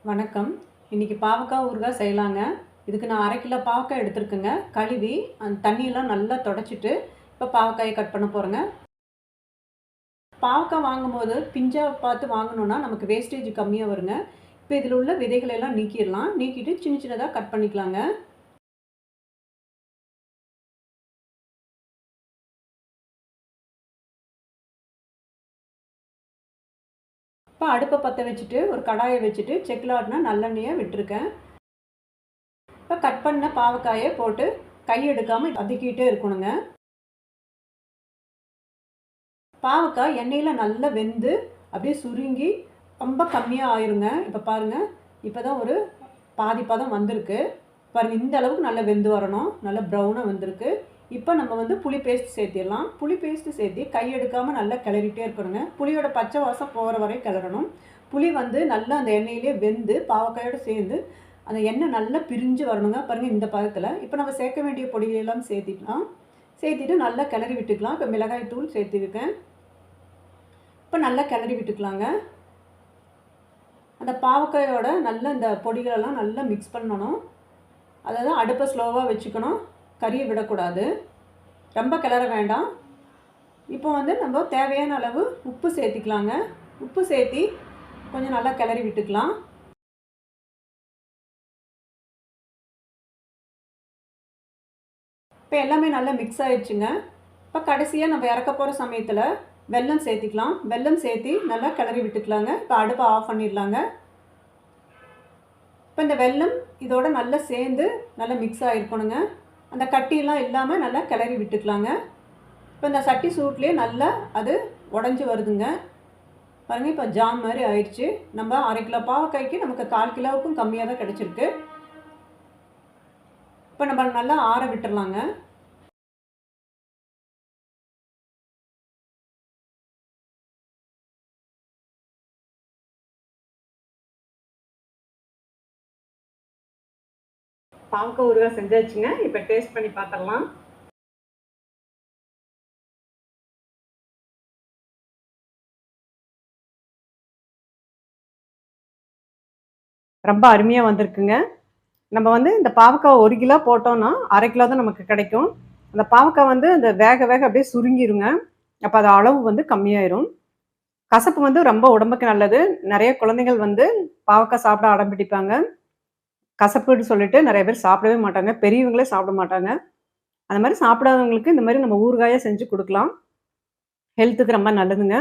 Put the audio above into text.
வணக்கம். இன்னைக்கு பாவக்காய் ஊறுகாய் செய்யலாங்க. இதுக்கு நான் 1/2 கிலோ பாவக்காய் எடுத்துருக்கேங்க. கழுவி அந்த தண்ணியெல்லாம் நல்லா தொடச்சிட்டு, இப்போ பாவக்காய கட் பண்ண போறேங்க. பாவக்காய் வாங்கும்போது பிஞ்சா பார்த்து வாங்கணும்னா, நமக்கு வேஸ்டேஜ் கம்மியா வருங்க. இப்போ இதில உள்ள விதைகள எல்லாம் நீக்கிரலாம். நீக்கிட்டு சின்ன சின்னதா கட் பண்ணிக்கலாங்க. இப்போ அடுப்ப பத்த வச்சுட்டு, ஒரு கடாய வச்சுட்டு, செக்குல ஆட்டுன நல்லெண்ணெய விட்டுருக்கேன். இப்போ கட் பண்ண பாவக்காய போட்டு கை எடுக்காம வதக்கிட்டே இருக்கணுங்க. பாவக்காய் எண்ணெயில நல்லா வெந்து, அப்படியே சுருங்கி ரொம்ப கம்மியா ஆயிருங்க. இப்ப பாருங்க, இப்பதான் ஒரு பாதி பதம் வந்திருக்கு. பாருங்க இந்த அளவுக்கு நல்லா வெந்து வரணும். நல்லா ப்ரௌனா வந்திருக்கு. இப்ப நம்ம வந்து புளி பேஸ்ட் சேர்த்திடலாம். புளி பேஸ்ட் சேர்த்தி கை எடுக்காம நல்லா கிளறிட்டே இருக்கணுங்க. புளியோட பச்சை வாசம் போற வரை கிளறணும். புளி வந்து நல்லா அந்த எண்ணெயிலேயே வெந்து பாவக்காயோட சேர்ந்து அந்த எண்ணெய் நல்லா பிரிஞ்சு வரணுங்க. பாருங்க இந்த பதத்துல. இப்ப நம்ம சேர்க்க வேண்டிய பொடிகள் எல்லாம் சேர்த்திக்கலாம். சேர்த்திட்டு நல்லா கிளறி விட்டுக்கலாம். இப்ப மிளகாய் தூள் சேர்த்திருக்கேன். இப்போ நல்லா கிளறி விட்டுக்கலாங்க. அந்த பாவக்காயோட நல்லா இந்த பொடிகளெல்லாம் நல்லா மிக்ஸ் பண்ணணும். அதாவது அடுப்பை ஸ்லோவாக வச்சுக்கணும். கறியை விடக்கூடாது. ரொம்ப கிளற வேண்டாம். இப்போ வந்து நம்ம தேவையான அளவு உப்பு சேர்த்திக்கலாங்க. உப்பு சேர்த்தி கொஞ்சம் நல்லா கிளறி விட்டுக்கலாம். இப்போ எல்லாமே நல்லா மிக்ஸ் ஆயிடுச்சுங்க. இப்போ கடைசியாக நம்ம இறக்க போகிற சமயத்தில் வெல்லம் சேர்த்திக்கலாம். வெல்லம் சேர்த்தி நல்லா கிளறி விட்டுக்கலாங்க. இப்போ அடுப்பை ஆஃப் பண்ணிடலாங்க. இப்போ இந்த வெல்லம் இதோட நல்லா சேர்ந்து நல்லா மிக்ஸ் ஆகிருக்கணுங்க. அந்த கட்டியெல்லாம் இல்லாமல் நல்லா கிளறி விட்டுக்கலாங்க. இப்போ இந்த சட்டி சூட்லேயே நல்லா அது உடஞ்சி வருதுங்க. பாருங்கள் இப்போ ஜாம் மாதிரி ஆயிடுச்சு. நம்ம 1/2 கிலோ பாவக்காய்க்கு நமக்கு 1/4 கிலோவுக்கும் கம்மியாக தான் கிடச்சிருக்கு. இப்போ நம்ம நல்லா ஆற விட்டுடலாங்க. பாவக்காய் ஊறுகாய் செஞ்சாச்சுங்க. இப்போ டேஸ்ட் பண்ணி பார்த்துடலாம். ரொம்ப அருமையாக வந்திருக்குங்க. நம்ம வந்து இந்த பாவக்காய் 1 கிலோ போட்டோம்னா 1/2 கிலோ தான் நமக்கு கிடைக்கும். அந்த பாவக்காய் வந்து அந்த வேக வேக அப்படியே சுருங்கிருங்க. அப்போ அது அளவு வந்து கம்மியாயிரும். கசப்பு வந்து ரொம்ப உடம்புக்கு நல்லது. நிறைய குழந்தைகள் வந்து பாவக்காய் சாப்பிட அடம் பிடிப்பாங்க. கசப்புன்னு சொல்லிட்டு நிறைய பேர் சாப்பிடவே மாட்டாங்க. பெரியவங்களே சாப்பிட மாட்டாங்க. அந்த மாரி சாப்பிடாதவங்களுக்கு இந்த மாரி நம்ம ஊறுகாயா செஞ்சு குடுக்கலாம். ஹெல்த்துக்கு ரொம்ப நல்லதுங்க.